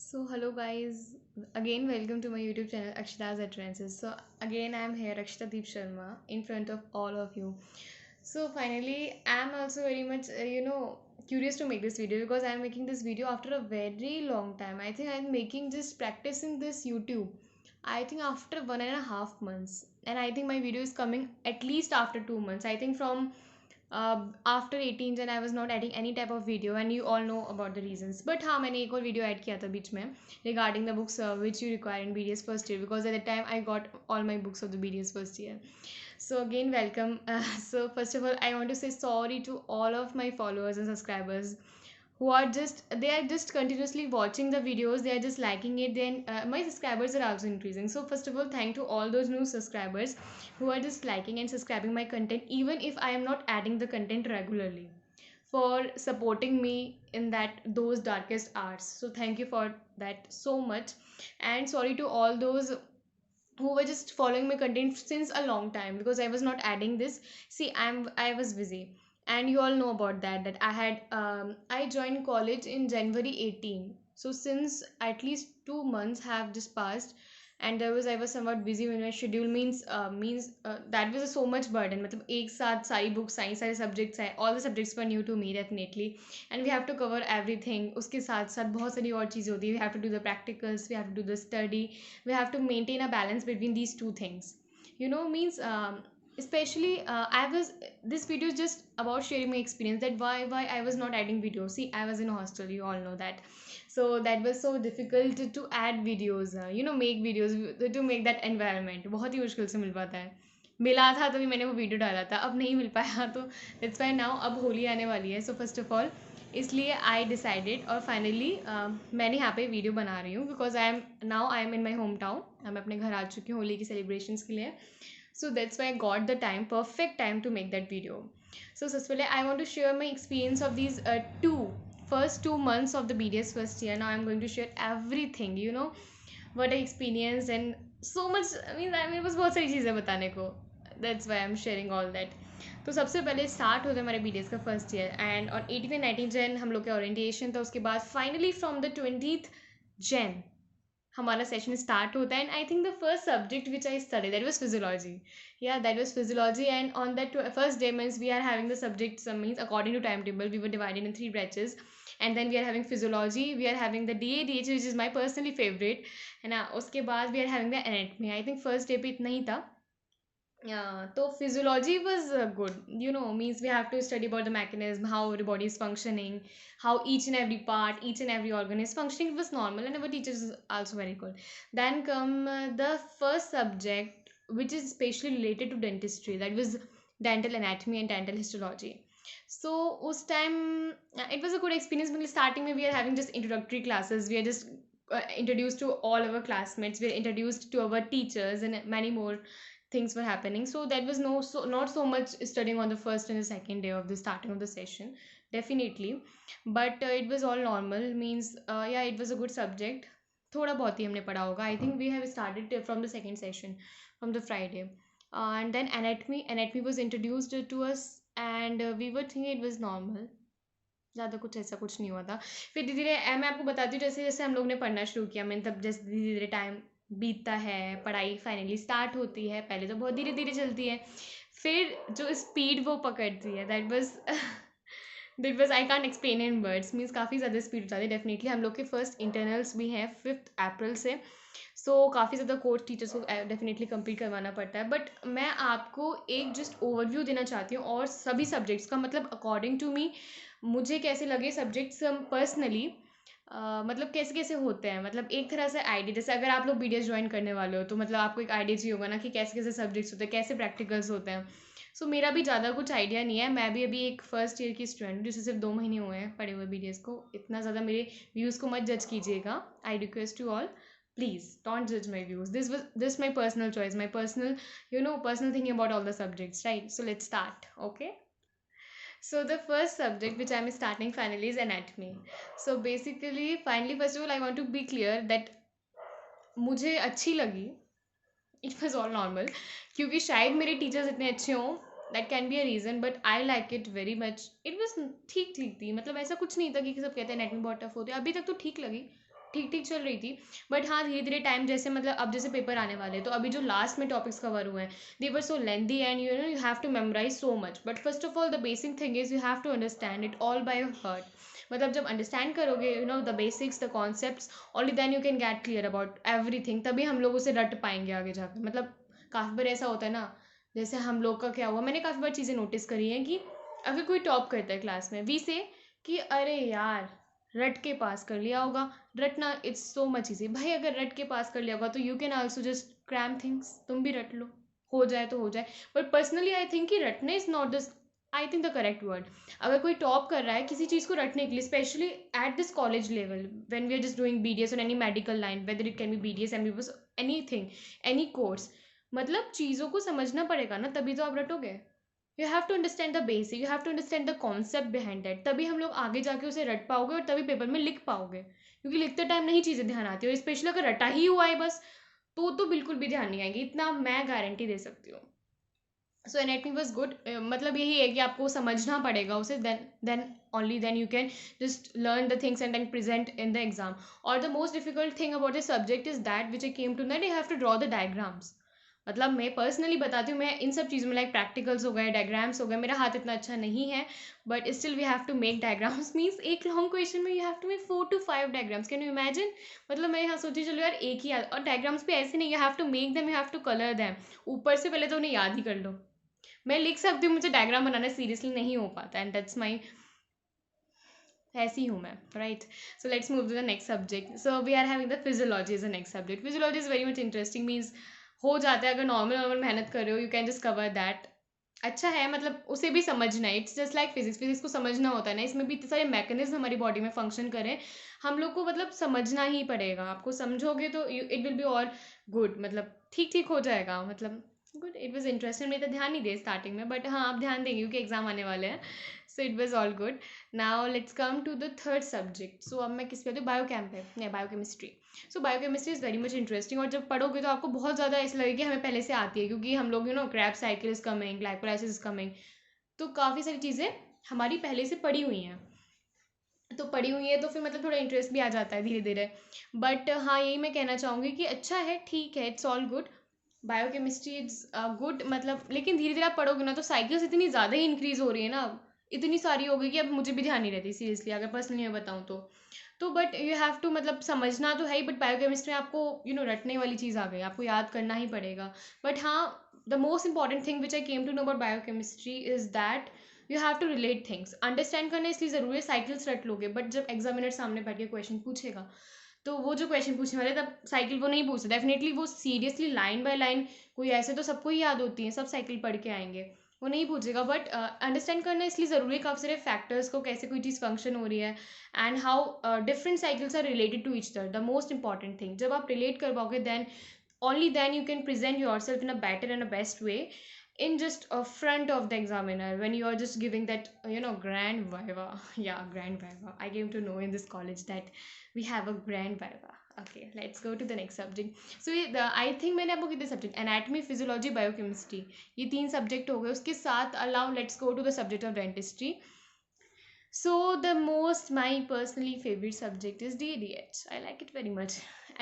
Hello guys, again welcome to my YouTube channel Akshita's Adventures. Again I am here Akshita Deep Sharma in front of all of you. Finally I am also very much curious to make this video because I am making this video after a very long time. I think I am making just practicing this YouTube. I think after 1.5 months, and I think my video is coming at least after 2 months. I think from after 18 and I was not adding any type of video, and you all know about the reasons. But हाँ, मैंने एक और video add किया था बीच में regarding the books which you require in BDS first year, because at that time I got all my books of the BDS first year. So again, welcome. So first of all, I want to say sorry to all of my followers and subscribers who are just they are just continuously watching the videos, they are just liking it. Then my subscribers are also increasing. So first of all, thank to all those new subscribers who are just liking and subscribing my content, even if I am not adding the content regularly, for supporting me in that those darkest hours. So thank you for that so much. And sorry to all those who were just following my content since a long time, because I was not adding this. See, I was busy, and you all know about that I had I joined college in January 18. So since at least 2 months have just passed, and I was somewhat busy with my schedule. Means that was so much burden. मतलब एक साथ सारी books, सारे subjects हैं, all the subjects were new to me definitely, and we have to cover everything. उसके साथ साथ बहुत सारी और चीज़ें होती है. We have to do the practicals, we have to do the study, we have to maintain a balance between these two things. Means especially I was this video is just about sharing my experience, that why I was not adding videos. See, I was in a hostel, you all know that. So that was so difficult to add videos, make videos, to make that environment बहुत ही मुश्किल से मिल पाता है. मिला था तभी मैंने वो वीडियो डाला था, अब नहीं मिल पाया. तो दैट्स वाई नाउ अब होली आने वाली है. सो फर्स्ट ऑफ ऑल, इसलिए आई डिसाइडेड, और फाइनली मैंने यहाँ पे वीडियो बना रही हूँ, because I am in my home town. मैं अपने घर आ चुकी हूँ होली की सेलिब्रेशंस के लिए. So that's why I got the perfect time to make that video. So firstly, I want to share my experience of these first 2 months of the BDS first year. Now I'm going to share everything, what I experienced, and so much. I mean बस बहुत सारी चीज़ें बताने को. That's why I'm sharing all that. तो सबसे पहले start होता है हमारे BDS का फर्स्ट ईयर, एंड और 18 एंड 19 जन हम लोग का ओरिएंटेशन था. उसके बाद फाइनली फ्रॉम द 20th जन हमारा सेशन स्टार्ट होता है. And I think the first subject which I study, that was physiology. Yeah, that was physiology. And on that first day, means we are having the subjects, means according to timetable we were divided in 3 batches. And then we are having physiology, we are having the DADH, which is my personally favorite. है ना. उसके बाद we are having the anatomy. I think first day पे इतना ही था. So physiology was good. Means we have to study about the mechanism, how the body is functioning, how each and every part, each and every organ is functioning. It was normal, and our teachers is also very good. Then come the first subject, which is especially related to dentistry. That was dental anatomy and dental histology. So उस time it was a good experience, because starting में we are having just introductory classes. We are just introduced to all our classmates. We are introduced to our teachers, and many more things were happening. So that was not so much studying on the first and the second day of the starting of the session, definitely. But it was all normal. Means yeah, it was a good subject. थोड़ा बहुत ही हमने पढ़ा होगा. I think we have started from the second session, from the Friday. And then anatomy was introduced to us, and we were thinking it was normal. ज़्यादा कुछ ऐसा कुछ नहीं हुआ था. फिर धीरे धीरे मैं आपको बताती हूँ, जैसे जैसे हम लोग ने पढ़ना शुरू किया, मैंने तब जैसे धीरे धीरे टाइम बीतता है, पढ़ाई फाइनली स्टार्ट होती है. पहले तो बहुत धीरे धीरे चलती है, फिर जो स्पीड वो पकड़ती है, that was I can't explain in words. Means काफ़ी ज़्यादा स्पीड हो जाती है. डेफिनेटली हम लोग के फर्स्ट इंटरनल्स भी हैं 5 अप्रैल से. सो काफ़ी ज़्यादा कोर्स टीचर्स को डेफिनेटली कंप्लीट करवाना पड़ता है. बट मैं आपको एक जस्ट ओवरव्यू देना चाहती हूँ, और सभी सब्जेक्ट्स का, मतलब अकॉर्डिंग टू मी मुझे कैसे लगे सब्जेक्ट्स पर्सनली. मतलब कैसे कैसे होते हैं, मतलब एक तरह से आइडिया, जैसे अगर आप लोग BDS ज्वाइन करने वाले हो तो मतलब आपको एक आइडिया चाहिए होगा ना, कि कैसे कैसे सब्जेक्ट्स होते हैं, कैसे प्रैक्टिकल्स होते हैं. सो मेरा भी ज़्यादा कुछ आइडिया नहीं है. मैं भी अभी एक फर्स्ट ईयर की स्टूडेंट हूँ, जिसे सिर्फ 2 महीने हुए हैं पढ़े हुए BDS को. इतना ज़्यादा मेरे व्यूज़ को मत जज कीजिएगा. I request to all, please don't judge my views. This my personal choice, my personal thinking about all the subjects, right? So let's start. Okay. So the first subject which I'm starting finally is anatomy. So basically, finally, first of all, I want to be clear that मुझे अच्छी लगी. It was all normal, क्योंकि शायद मेरे teachers इतने अच्छे हों. That can be a reason, but I like it very much. It was ठीक ठीक थी. मतलब ऐसा कुछ नहीं था कि सब कहते हैं एनेटमी बहुत टफ होती है. अभी तक तो ठीक लगी, ठीक ठीक चल रही थी। बट हाँ, धीरे धीरे टाइम जैसे मतलब अब जैसे पेपर आने वाले हैं, तो अभी जो लास्ट में टॉपिक्स कवर हुए हैं, they were so lengthy and you have to memorize so much. But first of all the basic thing is you have to understand it all by heart. मतलब जब अंडरस्टैंड करोगे the basics, the concepts, only then you can get clear about everything. तभी हम लोग उसे रट पाएंगे आगे जाकर। मतलब काफ़ी बार ऐसा होता है ना, जैसे हम लोग का क्या हुआ, मैंने काफ़ी बार चीज़ें नोटिस करी हैं कि अगर कोई टॉप करता है क्लास में, वी से कि अरे यार रट के पास कर लिया होगा। रटना इट्स सो मच इजी भाई। अगर रट के पास कर लिया होगा तो you can also just cram things, तुम भी रट लो, हो जाए तो हो जाए। बट पर्सनली आई थिंक कि रटने is not the, I think the correct word. अगर कोई टॉप कर रहा है किसी चीज़ को रटने के लिए, specially at this college level when we are just doing BDS और any medical line, whether it can be BDS, MBBS, anything, any course, मतलब चीज़ों को समझना पड़ेगा ना, तभी तो आप रटोगे। You have to understand the basic, you have to understand the concept behind that, तभी हम लोग आगे जाके उसे रट पाओगे और तभी पेपर में लिख पाओगे। क्योंकि लिखते टाइम नहीं चीज़ें ध्यान आती, और स्पेशली अगर रटा ही हुआ है बस, तो बिल्कुल भी ध्यान नहीं आएगी, इतना मैं गारंटी दे सकती हूँ। So anatomy was good. मतलब यही है कि आपको समझना पड़ेगा उसे, then only then you can just learn the things and then present in the exam. और the most difficult thing about the subject is that which I came to that you have to draw the diagrams. मतलब मैं personally बताती हूँ, मैं इन सब चीज़ों में like practicals हो गए, डायग्राम्स हो गए, मेरा हाथ इतना अच्छा नहीं है, but still we have to make diagrams. Means एक लॉन्ग क्वेश्चन में you have to make 4 to 5 diagrams, can you imagine. मतलब मैं यहाँ सोची चलो यार एक ही याद, और डायग्राम्स भी ऐसे नहीं, you have to make them, you have to colour them. ऊपर से पहले तो उन्हें याद ही कर लो। मैं लिख सकती हूँ, मुझे डायग्राम बनाना सीरियसली नहीं हो पाता, एंड दैट्स माई, ऐसी हूँ मैं, right. So let's move to the next subject. So we are having the physiology is the next subject. Physiology is very much interesting. Means हो जाता है, अगर नॉर्मल नॉर्मल मेहनत कर रहे हो, you can just cover that. अच्छा है, मतलब उसे भी समझना है, it's just like physics. Physics को समझना होता है ना, इसमें भी इतने सारे मैकेनिज्म हमारी बॉडी में फंक्शन करें, हम लोग को मतलब समझना ही पड़ेगा। आपको समझोगे तो इट विल बी और गुड, मतलब ठीक ठीक हो जाएगा, मतलब गुड। It was interesting. मैं तो ध्यान नहीं दे स्टार्टिंग में, बट हाँ आप ध्यान देंगे क्योंकि एग्जाम आने वाले हैं। So it was all good. Now let's come to the third subject. So अब मैं किस पे आती हूँ, बायोकेम पे, या biochemistry. So biochemistry is very much interesting, और जब पढ़ोगे तो आपको बहुत ज़्यादा ऐसा लगेगा कि हमें पहले से आती है, क्योंकि हम लोग Krebs cycle is coming, glycolysis is coming, तो काफ़ी सारी चीज़ें हमारी पहले से पढ़ी हुई हैं। तो पढ़ी हुई है तो फिर मतलब थोड़ा इंटरेस्ट भी आ जाता है धीरे धीरे। बट हाँ, यही मैं कहना चाहूँगी कि अच्छा है, ठीक है, it's all good. Biochemistry is good, मतलब लेकिन धीरे धीरे आप पढ़ोगे ना तो साइकिल्स इतनी ज़्यादा ही इंक्रीज हो रही है ना अब, इतनी सारी हो गई कि अब मुझे भी ध्यान नहीं रहती सीरियसली, अगर पर्सनली मैं बताऊँ तो बट यू हैव टू, मतलब समझना तो है ही, बट बायोकेमिस्ट्री में आपको रटने वाली चीज़ आ गई, आपको याद करना ही पड़ेगा। बट हाँ, the most important thing which I came to know about biochemistry is that you have to relate things. Understand करना इसलिए ज़रूरी है, साइकिल्स रट लोगे, बट जब एग्जामिनर सामने बैठ के क्वेश्चन पूछेगा, तो वो जो क्वेश्चन पूछने वाले, तब साइकिल वो नहीं पूछते डेफिनेटली, वो सीरियसली लाइन बाय लाइन, कोई ऐसे तो सबको ही याद होती है, सब साइकिल पढ़ के आएंगे, वो नहीं पूछेगा। बट अंडरस्टैंड करना इसलिए ज़रूरी है, काफ़ी सारे फैक्टर्स को, कैसे कोई चीज़ फंक्शन हो रही है, and how different cycles are related to each other. The most important thing, जब आप रिलेट कर पाओगे, then only then you can present yourself in a better and a best way in just a front of the examiner, when you are just giving that grand viva. Yeah, grand viva, I came to know in this college that we have a grand viva. Okay, let's go to the next subject. So I think मैंने आपको कितने subject, anatomy, physiology, biochemistry, ये 3 subject हो गए। उसके साथ allow let's go to the subject of dentistry. So the most my personally favorite subject is DDH. I like it very much.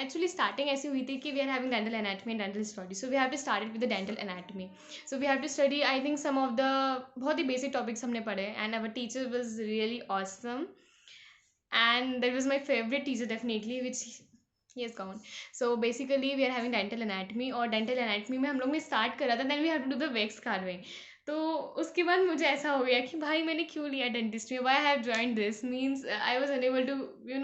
Actually starting ऐसी हुई थी कि we are having dental anatomy and dental histology. So we have to start it with the dental anatomy. So we have to study I think some of the बहुत ही basic topics हमने पढ़े, and our teacher was really awesome. And that was my favorite teacher definitely, which he has gone. So basically we are having dental anatomy, और dental anatomy में हम लोग ने start करा था, then we have to do the wax carving. तो उसके बाद मुझे ऐसा हो गया कि भाई मैंने क्यों लिया dentistry, why have join this, means I was unable to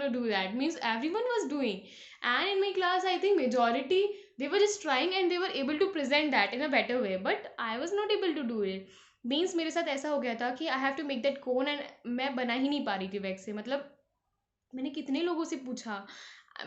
do that, means every one was doing, and in my class I think majority they were just trying and they were able to present that in a better way, but I was not able to do it. मीन्स मेरे साथ ऐसा हो गया था कि I have to make that cone, and मैं बना ही नहीं पा रही थी वैक्स से। मतलब मैंने कितने लोगों से पूछा,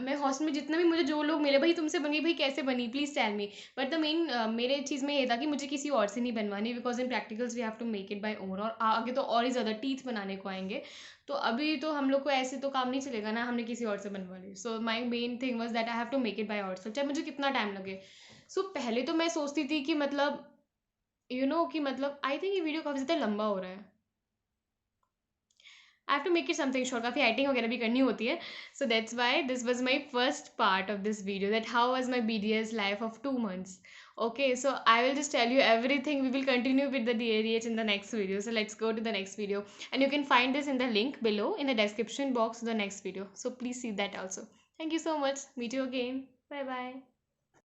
मैं हॉस्टल में जितना भी मुझे जो लोग मिले, भाई तुमसे बनी, भाई कैसे बनी, please tell me. But the main मेरे चीज़ में ये था कि मुझे किसी और से नहीं बनवानी, because in practicals we have to make it by own, और आगे तो और ही ज़्यादा टीथ बनाने को आएंगे, तो अभी तो हम लोग को ऐसे तो काम नहीं चलेगा ना, हमने किसी और से बनवा ली। So my main thing was that I have to make it by our self, चाहे मुझे कितना टाइम लगे। सो पहले तो मैं सोचती थी कि मतलब कि मतलब आई थिंक ये वीडियो काफ़ी ज़्यादा लंबा हो रहा है। Have to make it something short, काफ़ी एडिटिंग वगैरह भी करनी होती है. So that's why this was my first part of this video, that how was my BDS life of 2 months. Okay, so I will just tell you everything. We will continue with the DADH in the next video. So let's go to the next video. And you can find this in the link below in the description box of the next video. So please see that also. Thank you so much. Meet you again. Bye bye.